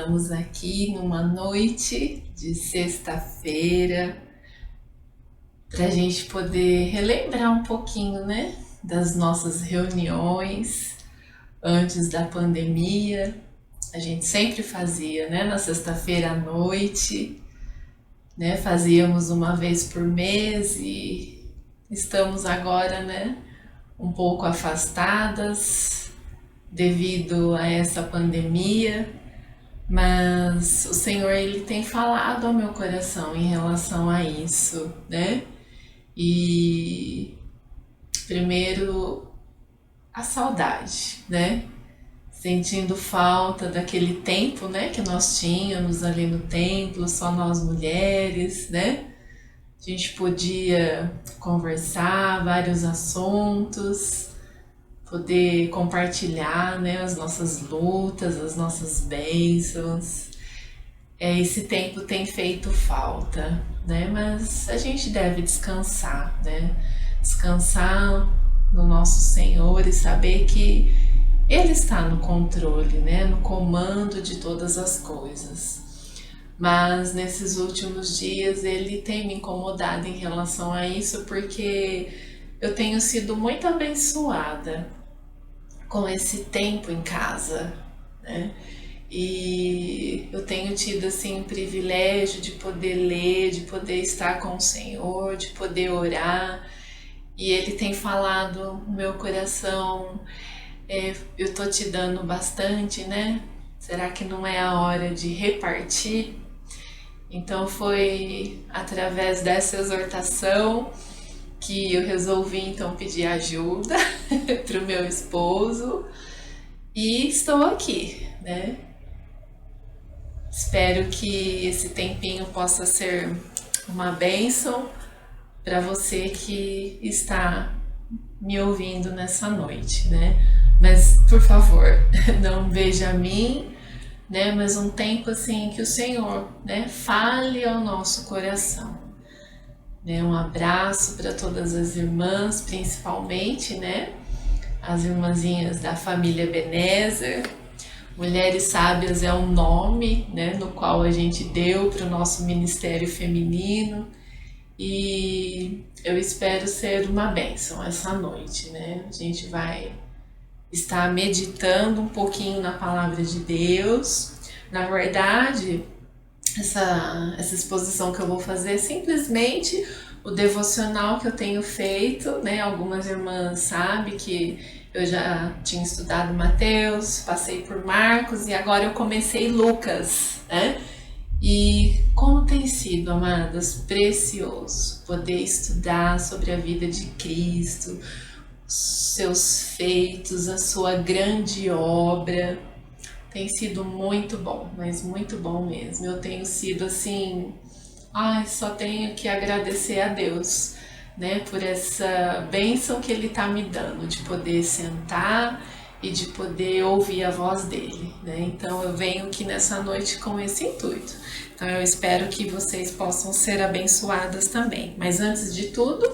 Estamos aqui numa noite de sexta-feira para a gente poder relembrar um pouquinho, né, das nossas reuniões antes da pandemia. A gente sempre fazia, né, na sexta-feira à noite, né, fazíamos uma vez por mês e estamos agora, né, um pouco afastadas devido a essa pandemia. Mas o Senhor, ele tem falado ao meu coração em relação a isso, né? E primeiro a saudade, né? Sentindo falta daquele tempo, né, que nós tínhamos ali no templo, só nós mulheres, né? A gente podia conversar vários assuntos, poder compartilhar, né, as nossas lutas, as nossas bênçãos. Esse tempo tem feito falta, né? Mas a gente deve descansar, né? Descansar no nosso Senhor e saber que Ele está no controle, né? No comando de todas as coisas. Mas nesses últimos dias Ele tem me incomodado em relação a isso, porque eu tenho sido muito abençoada com esse tempo em casa, né? E eu tenho tido assim o privilégio de poder ler, de poder estar com o Senhor, de poder orar. E Ele tem falado no meu coração, eu tô te dando bastante, né? Será que não é a hora de repartir? Então foi através dessa exortação que eu resolvi então pedir ajuda para o meu esposo e estou aqui, né? Espero que esse tempinho possa ser uma bênção para você que está me ouvindo nessa noite, né? Mas, por favor, não veja a mim, né? Mas um tempo assim que o Senhor, né, fale ao nosso coração. Né? Um abraço para todas as irmãs, principalmente, né? As irmãzinhas da família Ebenezer. Mulheres Sábias é um nome, né, no qual a gente deu para o nosso ministério feminino, e eu espero ser uma bênção essa noite, né? A gente vai estar meditando um pouquinho na palavra de Deus. Na verdade, essa exposição que eu vou fazer é simplesmente o devocional que eu tenho feito, né? Algumas irmãs sabem que eu já tinha estudado Mateus, passei por Marcos e agora eu comecei Lucas, né? E como tem sido, amadas, precioso poder estudar sobre a vida de Cristo, seus feitos, a sua grande obra. Tem sido muito bom, mas muito bom mesmo. Eu tenho sido assim, só tenho que agradecer a Deus, né, por essa bênção que Ele está me dando, de poder sentar e de poder ouvir a voz dEle, né? Então eu venho aqui nessa noite com esse intuito. Então eu espero que vocês possam ser abençoadas também. Mas antes de tudo,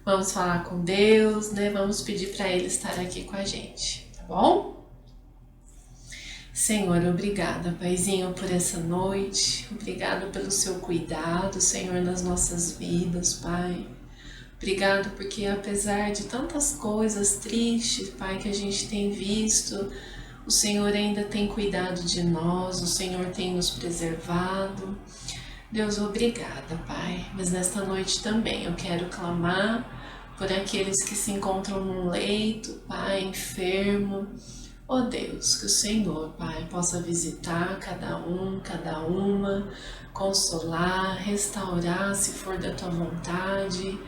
vamos falar com Deus, né? Vamos pedir para Ele estar aqui com a gente, tá bom? Senhor, obrigada, Paizinho, por essa noite. Obrigado pelo seu cuidado, Senhor, nas nossas vidas, Pai. Obrigado porque apesar de tantas coisas tristes, Pai, que a gente tem visto, o Senhor ainda tem cuidado de nós, o Senhor tem nos preservado. Deus, obrigada, Pai. Mas nesta noite também eu quero clamar por aqueles que se encontram num leito, Pai, enfermo. Oh Deus, que o Senhor, Pai, possa visitar cada um, cada uma, consolar, restaurar se for da Tua vontade.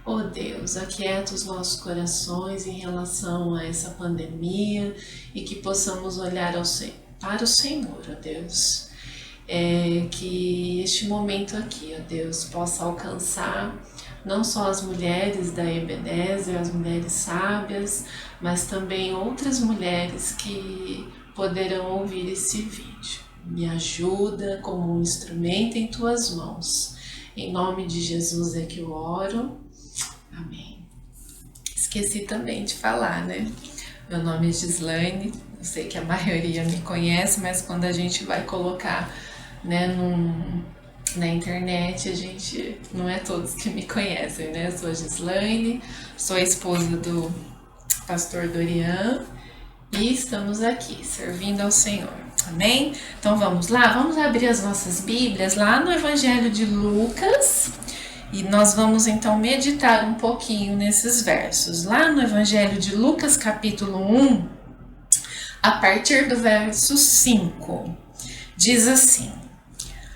Oh Deus, aquieta os nossos corações em relação a essa pandemia e que possamos olhar para o Senhor, ó Deus. Que este momento aqui, ó Deus, possa alcançar não só as mulheres da Ebenezer, as mulheres sábias, mas também outras mulheres que poderão ouvir esse vídeo. Me ajuda como um instrumento em Tuas mãos. Em nome de Jesus é que eu oro. Amém. Esqueci também de falar, né? Meu nome é Gislaine, Eu sei que a maioria me conhece, mas quando a gente vai colocar, né, na internet, a gente não é todos que me conhecem, né? Eu sou a Gislaine, sou a esposa do pastor Dorian e estamos aqui servindo ao Senhor. Amém? Então vamos lá, vamos abrir as nossas Bíblias lá no Evangelho de Lucas e nós vamos então meditar um pouquinho nesses versos. Lá no Evangelho de Lucas, capítulo 1, a partir do verso 5, diz assim: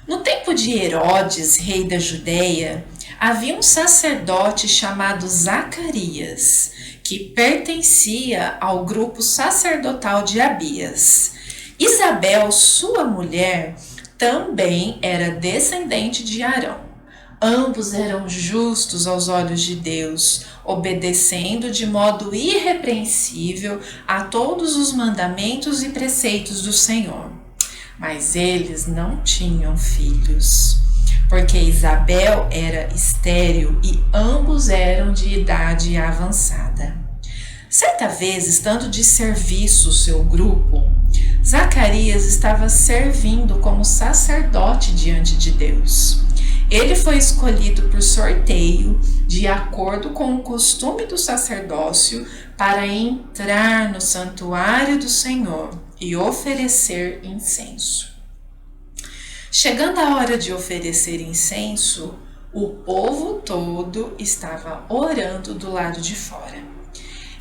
No tempo de Herodes, rei da Judeia, havia um sacerdote chamado Zacarias, que pertencia ao grupo sacerdotal de Abias. Isabel, sua mulher, também era descendente de Arão. Ambos eram justos aos olhos de Deus, obedecendo de modo irrepreensível a todos os mandamentos e preceitos do Senhor. Mas eles não tinham filhos, porque Isabel era estéril e ambos eram de idade avançada. Certa vez, estando de serviço o seu grupo, Zacarias estava servindo como sacerdote diante de Deus. Ele foi escolhido por sorteio, de acordo com o costume do sacerdócio, para entrar no santuário do Senhor e oferecer incenso. Chegando a hora de oferecer incenso, o povo todo estava orando do lado de fora.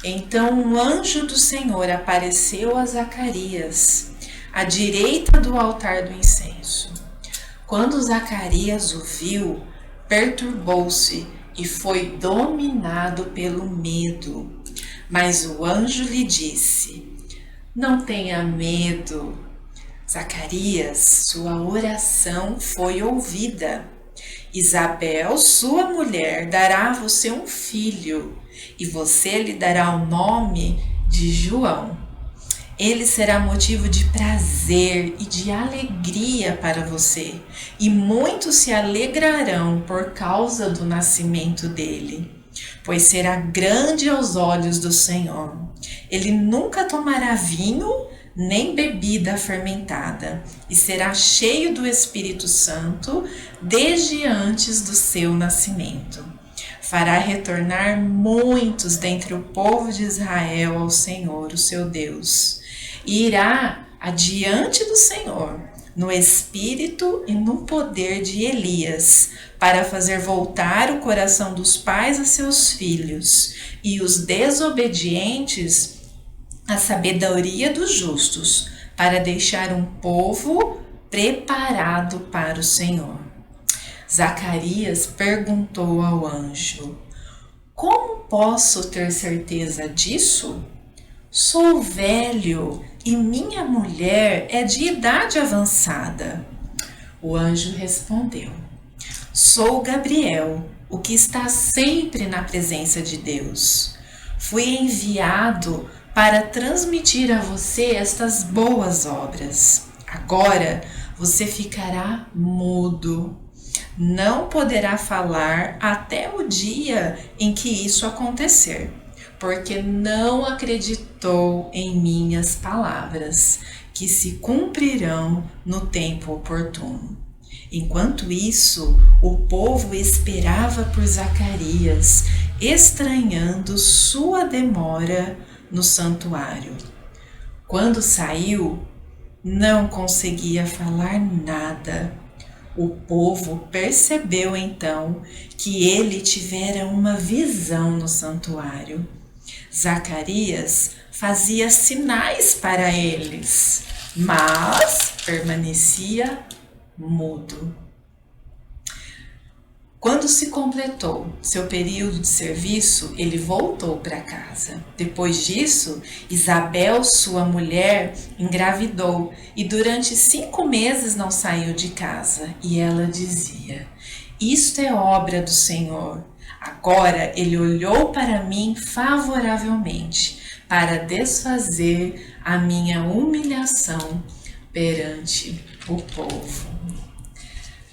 Então um anjo do Senhor apareceu a Zacarias, à direita do altar do incenso. Quando Zacarias o viu, perturbou-se e foi dominado pelo medo. Mas o anjo lhe disse: Não tenha medo, Zacarias, sua oração foi ouvida. Isabel, sua mulher, dará a você um filho, e você lhe dará o nome de João. Ele será motivo de prazer e de alegria para você, e muitos se alegrarão por causa do nascimento dele, pois será grande aos olhos do Senhor. Ele nunca tomará vinho nem bebida fermentada, e será cheio do Espírito Santo desde antes do seu nascimento. Fará retornar muitos dentre o povo de Israel ao Senhor, o seu Deus, e irá adiante do Senhor, no espírito e no poder de Elias, para fazer voltar o coração dos pais a seus filhos, e os desobedientes a sabedoria dos justos, para deixar um povo preparado para o Senhor. Zacarias perguntou ao anjo: Como posso ter certeza disso? Sou velho e minha mulher é de idade avançada. O anjo respondeu: Sou Gabriel, o que está sempre na presença de Deus. Fui enviado para transmitir a você estas boas obras. Agora você ficará mudo. Não poderá falar até o dia em que isso acontecer, porque não acreditou em minhas palavras, que se cumprirão no tempo oportuno. Enquanto isso, o povo esperava por Zacarias, estranhando sua demora no santuário. Quando saiu, não conseguia falar nada. O povo percebeu então que ele tivera uma visão no santuário. Zacarias fazia sinais para eles, mas permanecia mudo. Quando se completou seu período de serviço, ele voltou para casa. Depois disso, Isabel, sua mulher, engravidou e durante 5 meses não saiu de casa. E ela dizia: Isto é obra do Senhor. Agora ele olhou para mim favoravelmente, para desfazer a minha humilhação perante o povo.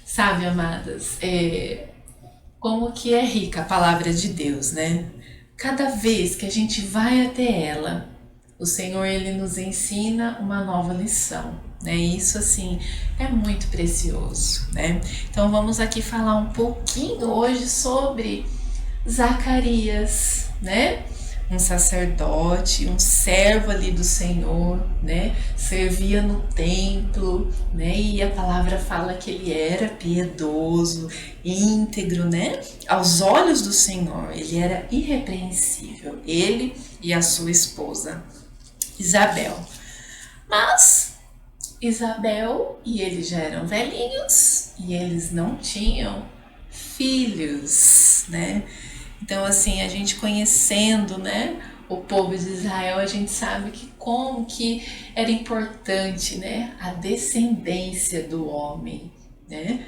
Sabe, amadas, como que é rica a palavra de Deus, né? Cada vez que a gente vai até ela, o Senhor ele nos ensina uma nova lição, né? Isso assim é muito precioso, né? Então vamos aqui falar um pouquinho hoje sobre Zacarias, né? Um sacerdote, um servo ali do Senhor, né? Servia no templo, né? E a palavra fala que ele era piedoso, íntegro, né? Aos olhos do Senhor, ele era irrepreensível, ele e a sua esposa Isabel. Mas Isabel e ele já eram velhinhos e eles não tinham filhos, né? Então, assim, a gente conhecendo, né, o povo de Israel, a gente sabe que como que era importante, né, a descendência do homem, né?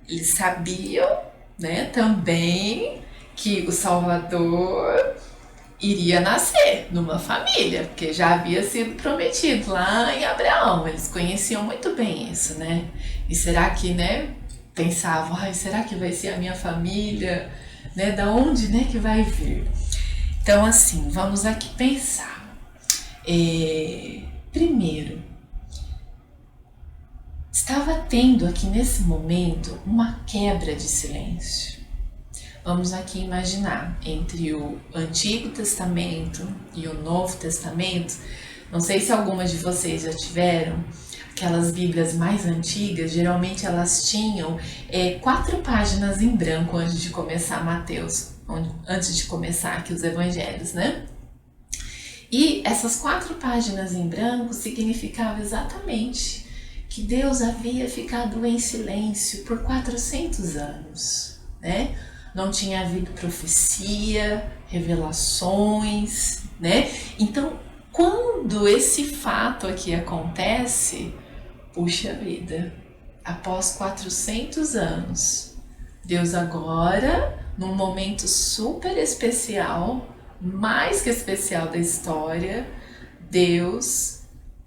Eles sabiam, né, também que o Salvador iria nascer numa família, porque já havia sido prometido lá em Abraão. Eles conheciam muito bem isso, né? E será que, né, pensavam, ai, será que vai ser a minha família? Né, da onde, né, que vai vir? Então, assim, vamos aqui pensar. Primeiro, estava tendo aqui nesse momento uma quebra de silêncio. Vamos aqui imaginar entre o Antigo Testamento e o Novo Testamento. Não sei se algumas de vocês já tiveram aquelas bíblias mais antigas, geralmente elas tinham 4 páginas em branco antes de começar Mateus, antes de começar aqui os evangelhos, né? E essas 4 páginas em branco significavam exatamente que Deus havia ficado em silêncio por 400 anos, né? Não tinha havido profecia, revelações, né? Então, quando esse fato aqui acontece, puxa vida, após 400 anos, Deus agora, num momento super especial, mais que especial da história, Deus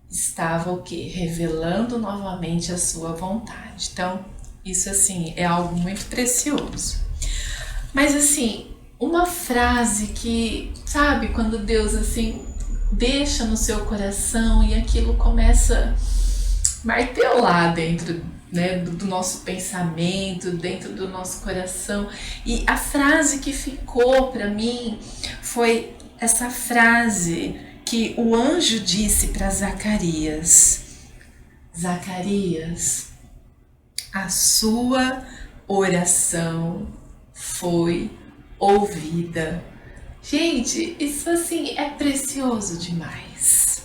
estava o quê? Revelando novamente a sua vontade. Então, isso assim é algo muito precioso. Mas assim, uma frase que, sabe, quando Deus assim deixa no seu coração e aquilo começa a martelar dentro, né, do nosso pensamento, dentro do nosso coração. E a frase que ficou para mim foi essa frase que o anjo disse para Zacarias: Zacarias, a sua oração foi ouvida. Gente, isso assim é precioso demais.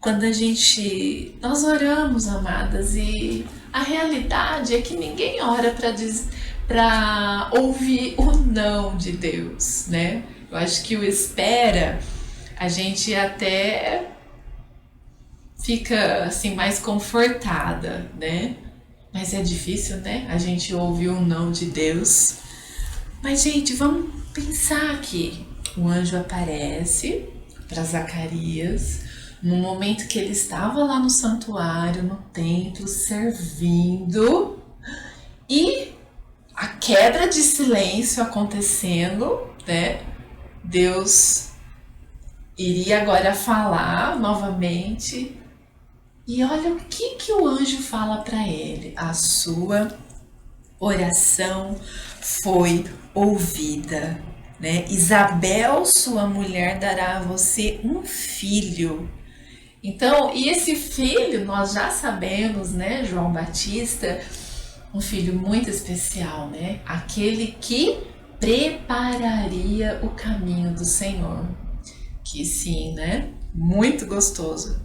Quando nós oramos, amadas, e a realidade é que ninguém ora para ouvir o não de Deus, né? Eu acho que o espera, a gente até fica assim mais confortada, né? Mas é difícil, né? A gente ouvir o não de Deus. Mas, gente, vamos pensar aqui. O anjo aparece para Zacarias no momento que ele estava lá no santuário, no templo, servindo, e a quebra de silêncio acontecendo, né? Deus iria agora falar novamente. E olha o que o anjo fala para ele: a sua oração foi ouvida, né? Isabel, sua mulher, dará a você um filho. Então, e esse filho, nós já sabemos, né, João Batista, um filho muito especial, né? Aquele que prepararia o caminho do Senhor. Que sim, né? Muito gostoso.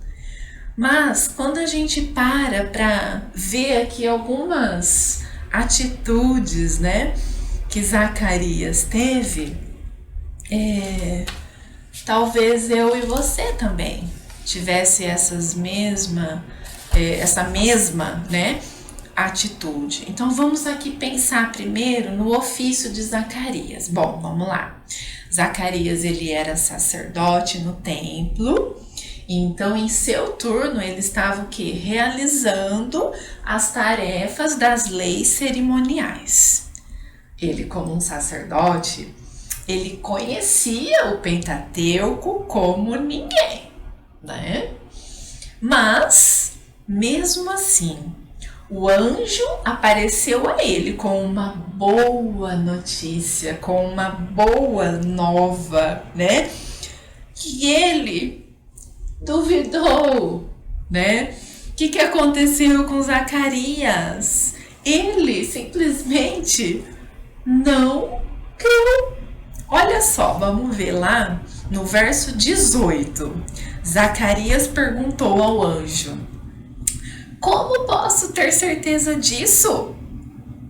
Mas quando a gente para ver aqui algumas atitudes, né, que Zacarias teve, talvez eu e você também tivesse essa mesma, né, atitude. Então vamos aqui pensar primeiro no ofício de Zacarias. Bom, vamos lá. Zacarias, ele era sacerdote no templo. Então, em seu turno, ele estava o quê? Realizando as tarefas das leis cerimoniais. Ele, como um sacerdote, Ele conhecia o Pentateuco como ninguém, né? Mas, mesmo assim, o anjo apareceu a ele com uma boa notícia, com uma boa nova, né? Que ele duvidou, né? O que aconteceu com Zacarias? Ele simplesmente não creu. Olha só, vamos ver lá no verso 18. Zacarias perguntou ao anjo: como posso ter certeza disso?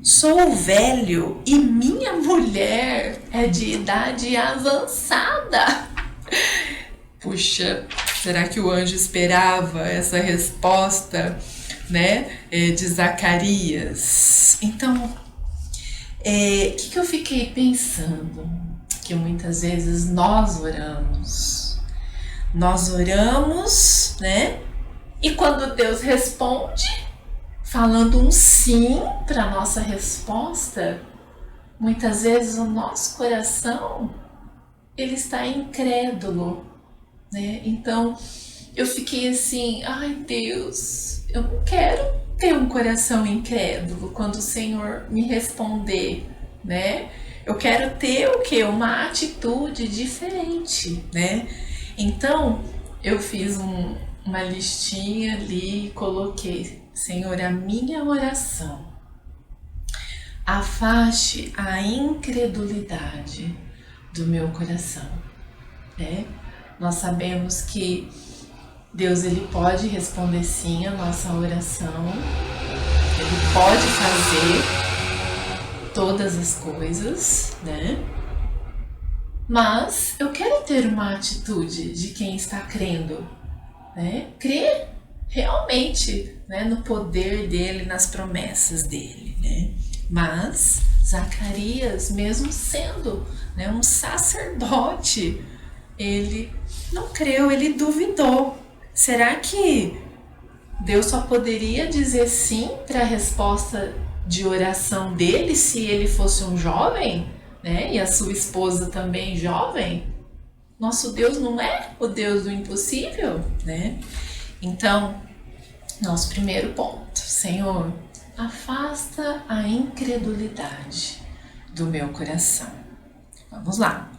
Sou velho e minha mulher é de idade avançada. Puxa, será que o anjo esperava essa resposta, né, de Zacarias? Então, o que eu fiquei pensando? Que muitas vezes nós oramos, né? E quando Deus responde, falando um sim para nossa resposta, muitas vezes o nosso coração ele está incrédulo, né? Então eu fiquei assim, ai Deus, eu não quero ter um coração incrédulo quando o Senhor me responder, né? Eu quero ter o quê? Uma atitude diferente, né? Então eu fiz uma listinha ali e coloquei: Senhor, a minha oração, afaste a incredulidade do meu coração, né? Nós sabemos que Deus ele pode responder sim a nossa oração, ele pode fazer todas as coisas, né? Mas eu quero ter uma atitude de quem está crendo, né? Crer realmente, né, no poder dele, nas promessas dele, né? Mas Zacarias, mesmo sendo, né, um sacerdote, ele não creu, ele duvidou. Será que Deus só poderia dizer sim para a resposta de oração dele se ele fosse um jovem, né? E a sua esposa também jovem? Nosso Deus não é o Deus do impossível, né? Então, nosso primeiro ponto: Senhor, afasta a incredulidade do meu coração. Vamos lá.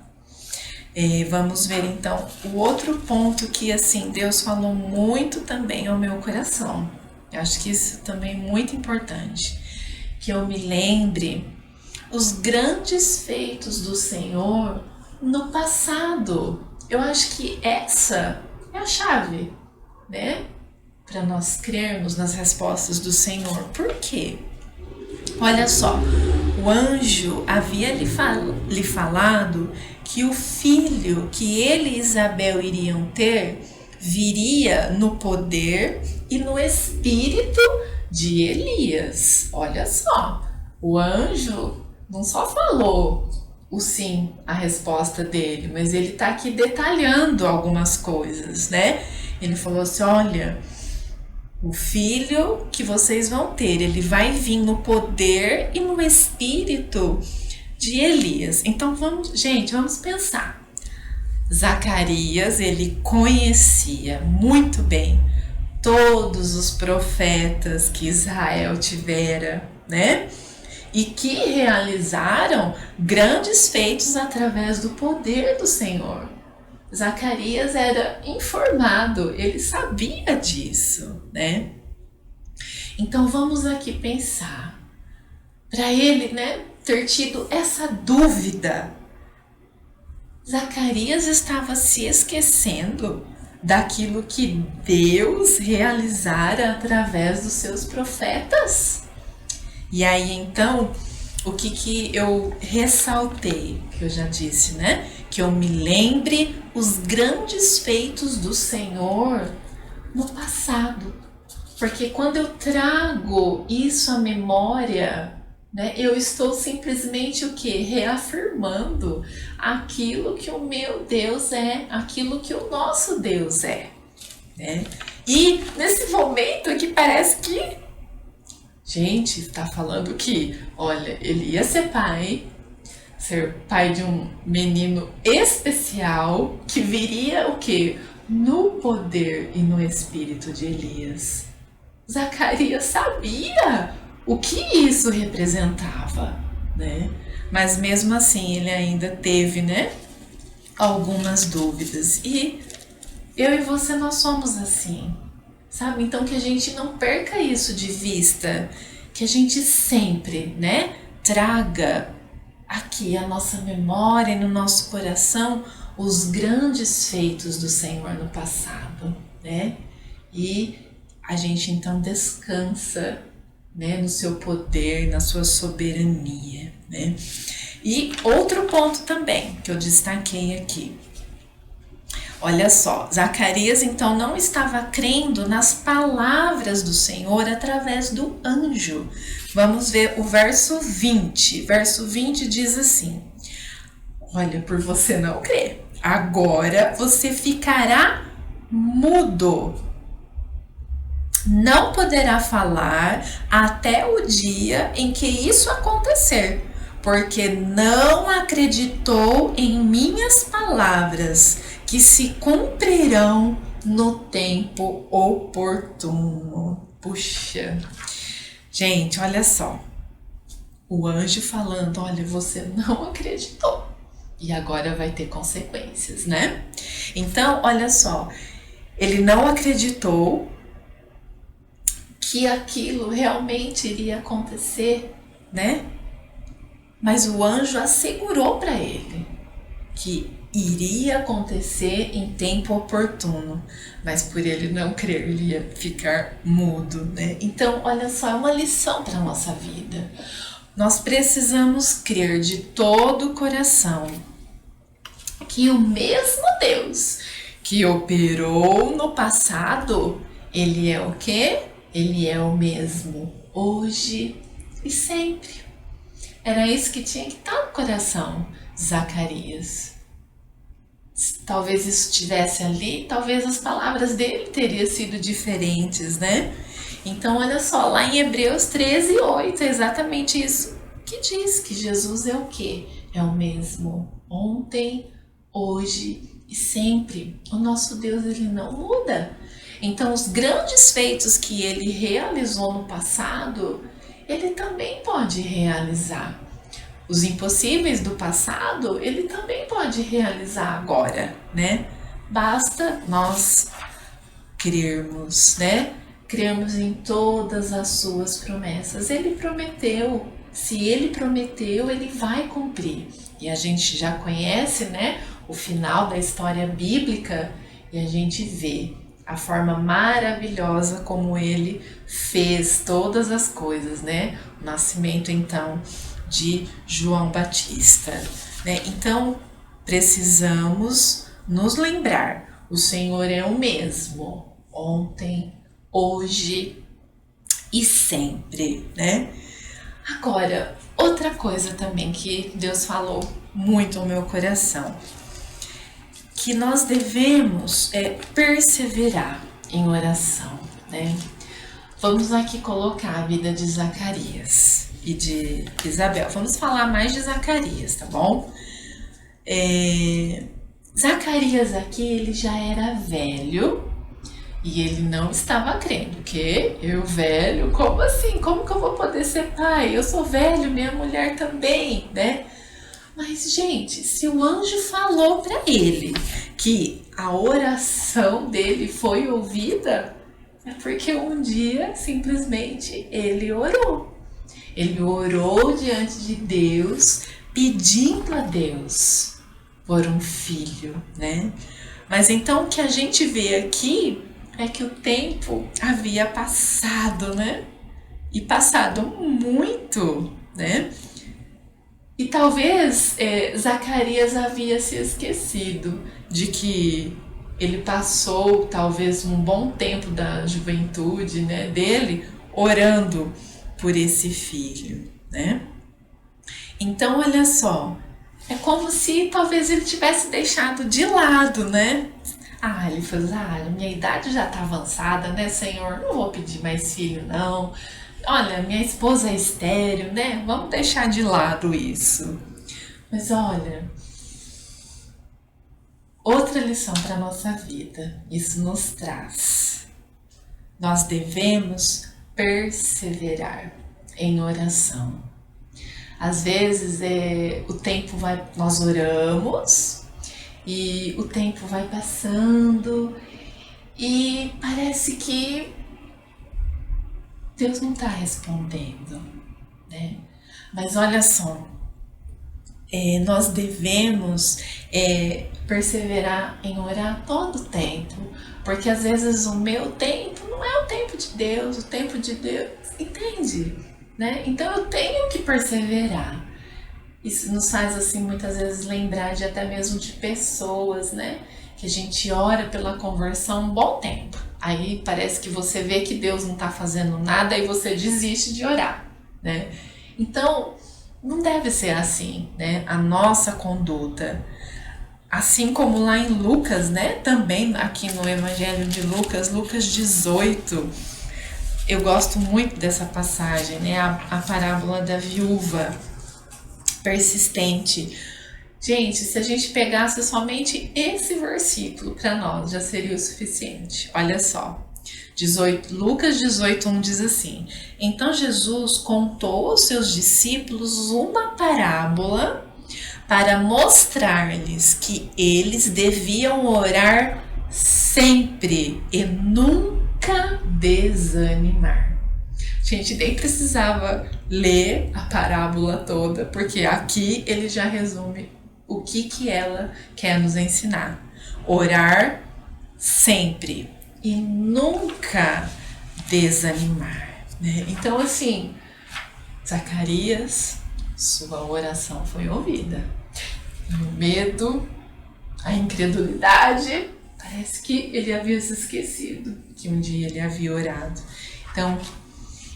Vamos ver então o outro ponto que assim Deus falou muito também ao meu coração. Eu acho que isso também é muito importante, que eu me lembre os grandes feitos do Senhor no passado. Eu acho que essa é a chave, né, para nós crermos nas respostas do Senhor. Por quê? Olha só, o anjo havia lhe falado que o filho que ele e Isabel iriam ter viria no poder e no espírito de Elias. Olha só, o anjo não só falou o sim, a resposta dele, mas ele está aqui detalhando algumas coisas, né? Ele falou assim: olha, o filho que vocês vão ter, ele vai vir no poder e no espírito de Elias. Então vamos pensar. Zacarias, ele conhecia muito bem todos os profetas que Israel tivera, né? E que realizaram grandes feitos através do poder do Senhor. Zacarias era informado, ele sabia disso, né? Então vamos aqui pensar, para ele, né, ter tido essa dúvida, Zacarias estava se esquecendo daquilo que Deus realizara através dos seus profetas. E aí então, o que eu ressaltei, que eu já disse, né? Que eu me lembre os grandes feitos do Senhor no passado. Porque quando eu trago isso à memória, né, eu estou simplesmente o quê? Reafirmando aquilo que o meu Deus é, aquilo que o nosso Deus é, né? E nesse momento aqui parece que, gente, está falando que, olha, ele ia ser pai, ser pai de um menino especial que viria o quê? No poder e no espírito de Elias. Zacarias sabia o que isso representava, né? Mas mesmo assim ele ainda teve, né, algumas dúvidas. E eu e você, nós somos assim, sabe? Então que a gente não perca isso de vista, que a gente sempre, né, traga aqui a nossa memória e no nosso coração os grandes feitos do Senhor no passado, né? E a gente então descansa, né, no seu poder, na sua soberania, né? E outro ponto também que eu destaquei aqui. Olha só, Zacarias então não estava crendo nas palavras do Senhor através do anjo. Vamos ver o verso 20. Verso 20 diz assim: olha, por você não crer, agora você ficará mudo. Não poderá falar até o dia em que isso acontecer, porque não acreditou em minhas palavras, que se cumprirão no tempo oportuno. Puxa, gente, olha só. O anjo falando, olha, você não acreditou. E agora vai ter consequências, né? Então, olha só. Ele não acreditou que aquilo realmente iria acontecer, né? Mas o anjo assegurou para ele que iria acontecer em tempo oportuno, mas por ele não crer, ele ia ficar mudo, né? Então, olha só, é uma lição para a nossa vida. Nós precisamos crer de todo o coração que o mesmo Deus que operou no passado, ele é o quê? Ele é o mesmo hoje e sempre. Era isso que tinha que estar no coração de Zacarias. Talvez isso estivesse ali, talvez as palavras dele teriam sido diferentes, né? Então, olha só, lá em Hebreus 13:8, é exatamente isso que diz, que Jesus é o quê? É o mesmo ontem, hoje e sempre. O nosso Deus, ele não muda. Então, os grandes feitos que ele realizou no passado, ele também pode realizar. Os impossíveis do passado, ele também pode realizar agora, né? Basta nós crermos, né? Crermos em todas as suas promessas. Ele prometeu. Se ele prometeu, ele vai cumprir. E a gente já conhece, né, o final da história bíblica e a gente vê a forma maravilhosa como ele fez todas as coisas, né? O nascimento, então, de João Batista, né? Então, precisamos nos lembrar, o Senhor é o mesmo, ontem, hoje e sempre, né? Agora, outra coisa também que Deus falou muito ao meu coração, que nós devemos perseverar em oração, né? Vamos aqui colocar a vida de Zacarias e de Isabel. Vamos falar mais de Zacarias, tá bom? Zacarias aqui, ele já era velho e ele não estava crendo. Que eu velho? Como assim? Como que eu vou poder ser pai? Eu sou velho, minha mulher também, né? Mas, gente, se o anjo falou para ele que a oração dele foi ouvida, é porque um dia, simplesmente, ele orou. Ele orou diante de Deus, pedindo a Deus por um filho, né? Mas então o que a gente vê aqui é que o tempo havia passado, né? E passado muito, né? E talvez Zacarias havia se esquecido de que ele passou talvez um bom tempo da juventude, né, dele orando por esse filho, né? Então, olha só, é como se talvez ele tivesse deixado de lado, né? Ele falou, minha idade já está avançada, né, Senhor? Não vou pedir mais filho, não. Olha, minha esposa é estéril, né? Vamos deixar de lado isso. Mas olha, outra lição para a nossa vida, isso nos traz. Nós devemos perseverar em oração. Às vezes o tempo vai, nós oramos e o tempo vai passando e parece que Deus não está respondendo, né? Mas olha só, nós devemos perseverar em orar todo o tempo, porque às vezes o meu tempo não é o tempo de Deus, o tempo de Deus, entende? Né? Então eu tenho que perseverar. Isso nos faz assim muitas vezes lembrar de até mesmo de pessoas, né? Que a gente ora pela conversão um bom tempo. Aí parece que você vê que Deus não está fazendo nada e você desiste de orar, né? Então não deve ser assim, né? A nossa conduta. Assim como lá em Lucas, né? Também aqui no Evangelho de Lucas, Lucas 18, eu gosto muito dessa passagem, né? A parábola da viúva persistente. Gente, se a gente pegasse somente esse versículo para nós, já seria o suficiente. Olha só. Lucas 18:1 diz assim: Então Jesus contou aos seus discípulos uma parábola para mostrar-lhes que eles deviam orar sempre e nunca desanimar. A gente nem precisava ler a parábola toda, porque aqui ele já resume o que ela quer nos ensinar. Orar sempre e nunca desanimar, né? Então, assim, Zacarias, sua oração foi ouvida. O medo, a incredulidade, parece que ele havia se esquecido que um dia ele havia orado. Então,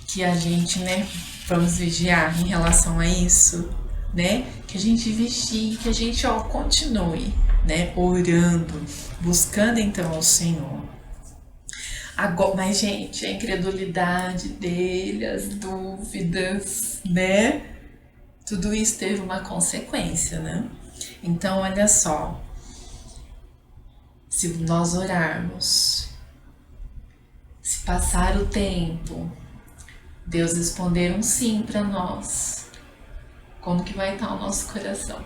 que a gente, né, vamos vigiar em relação a isso, né? Que a gente vigie, que a gente continue, né, orando, buscando então ao Senhor. Agora, mas, gente, a incredulidade dele, as dúvidas, né? Tudo isso teve uma consequência, né? Então, olha só. Se nós orarmos, se passar o tempo, Deus responder um sim para nós, como que vai estar o nosso coração?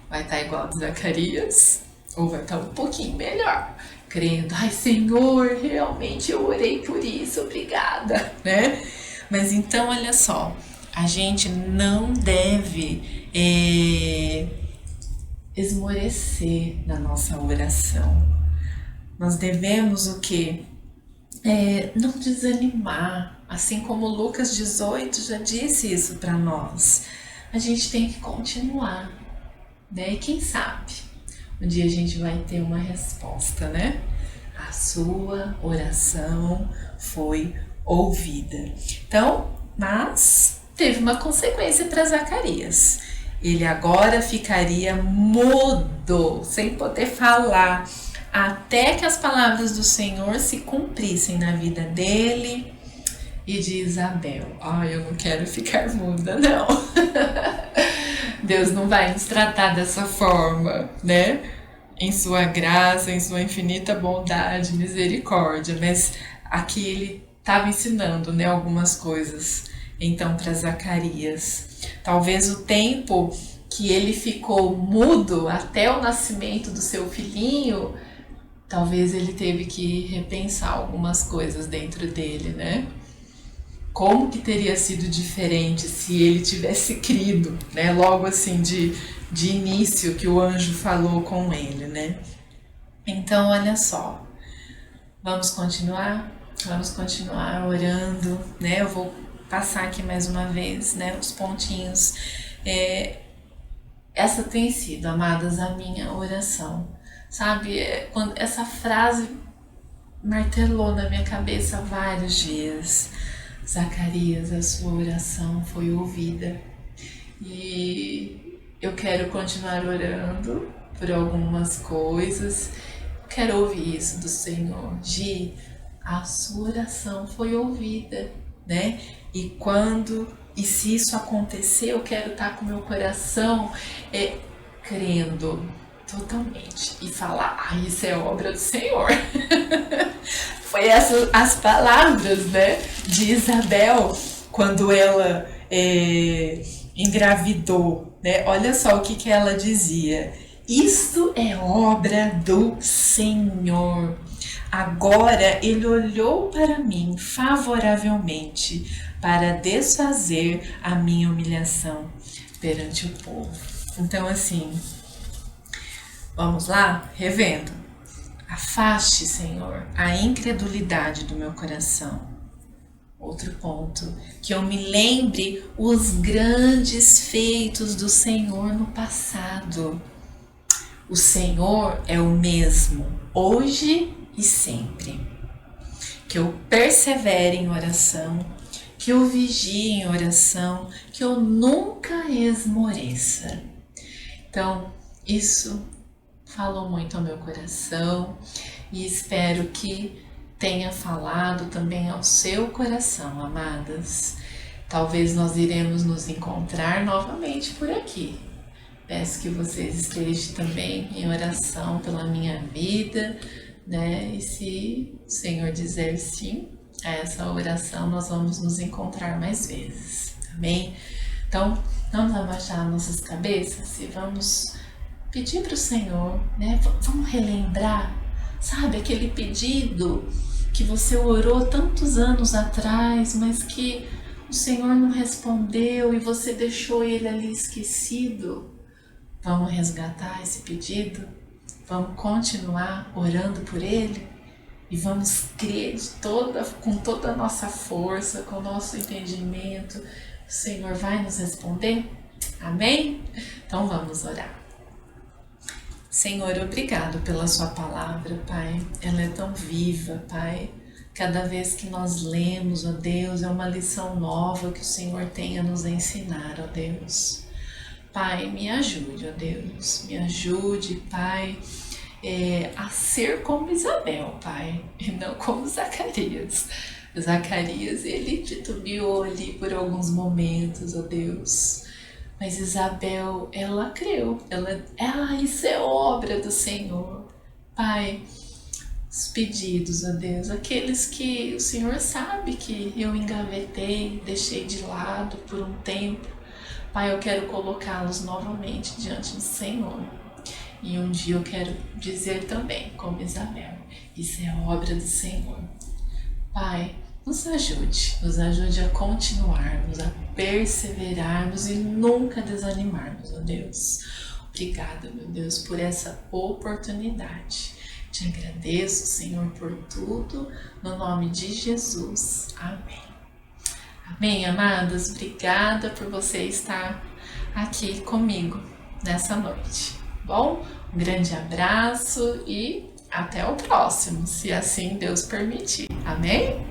Vai estar igual a de Zacarias? Ou vai estar um pouquinho melhor? Crendo, ai Senhor, realmente eu orei por isso, obrigada, né? Mas então, olha só, a gente não deve esmorecer na nossa oração. Nós devemos o quê? Não desanimar, assim como Lucas 18 já disse isso para nós. A gente tem que continuar, né? E quem sabe um dia a gente vai ter uma resposta, né? A sua oração foi ouvida. Então, mas teve uma consequência para Zacarias. Ele agora ficaria mudo, sem poder falar, até que as palavras do Senhor se cumprissem na vida dele e de Isabel. Eu não quero ficar muda, não. Deus não vai nos tratar dessa forma, né? Em sua graça, em sua infinita bondade, misericórdia. Mas aqui ele estava ensinando, né, algumas coisas, então, para Zacarias. Talvez o tempo que ele ficou mudo até o nascimento do seu filhinho, talvez ele teve que repensar algumas coisas dentro dele, né? Como que teria sido diferente se ele tivesse crido, né? Logo assim, de início que o anjo falou com ele, né? Então, olha só, vamos continuar orando, né? Eu vou passar aqui mais uma vez, né, os pontinhos. Essa tem sido, amadas, a minha oração, sabe? Quando essa frase martelou na minha cabeça vários dias. Zacarias, a sua oração foi ouvida. E eu quero continuar orando por algumas coisas. Quero ouvir isso do Senhor. A sua oração foi ouvida, né? E quando E se isso acontecer, eu quero estar com o meu coração crendo totalmente e falar, isso é obra do Senhor. Foi essas as palavras, né, de Isabel quando ela engravidou, né? Olha só o que ela dizia: isto é obra do Senhor. Agora ele olhou para mim favoravelmente para desfazer a minha humilhação perante o povo. Então, assim, vamos lá? Revendo. Afaste, Senhor, a incredulidade do meu coração. Outro ponto, que eu me lembre os grandes feitos do Senhor no passado. O Senhor é o mesmo, hoje e sempre. Que eu persevere em oração, que eu vigie em oração, que eu nunca esmoreça. Então, isso falou muito ao meu coração e espero que tenha falado também ao seu coração, amadas. Talvez nós iremos nos encontrar novamente por aqui. Peço que vocês estejam também em oração pela minha vida, né? E se o Senhor dizer sim a essa oração, nós vamos nos encontrar mais vezes, amém? Então, vamos abaixar nossas cabeças e vamos pedir para o Senhor, né? Vamos relembrar, sabe, aquele pedido que você orou tantos anos atrás, mas que o Senhor não respondeu e você deixou ele ali esquecido. Vamos resgatar esse pedido, vamos continuar orando por ele e vamos crer com toda a nossa força, com o nosso entendimento, o Senhor vai nos responder? Amém? Então vamos orar. Senhor, obrigado pela sua palavra, Pai. Ela é tão viva, Pai. Cada vez que nós lemos, ó Deus, é uma lição nova que o Senhor tem a nos ensinar, ó Deus. Pai, me ajude, ó Deus, me ajude, Pai, a ser como Isabel, Pai, e não como Zacarias. Zacarias, ele titubeou ali por alguns momentos, ó Deus, mas Isabel, ela creu, isso é obra do Senhor. Pai, os pedidos, ó Deus, aqueles que o Senhor sabe que eu engavetei, deixei de lado por um tempo, Pai, eu quero colocá-los novamente diante do Senhor. E um dia eu quero dizer também, como Isabel, isso é obra do Senhor. Pai, nos ajude a continuarmos, a perseverarmos e nunca desanimarmos, ó Deus. Obrigada, meu Deus, por essa oportunidade. Te agradeço, Senhor, por tudo, no nome de Jesus. Amém. Amém, amadas? Obrigada por você estar aqui comigo nessa noite. Bom, um grande abraço e até o próximo, se assim Deus permitir. Amém?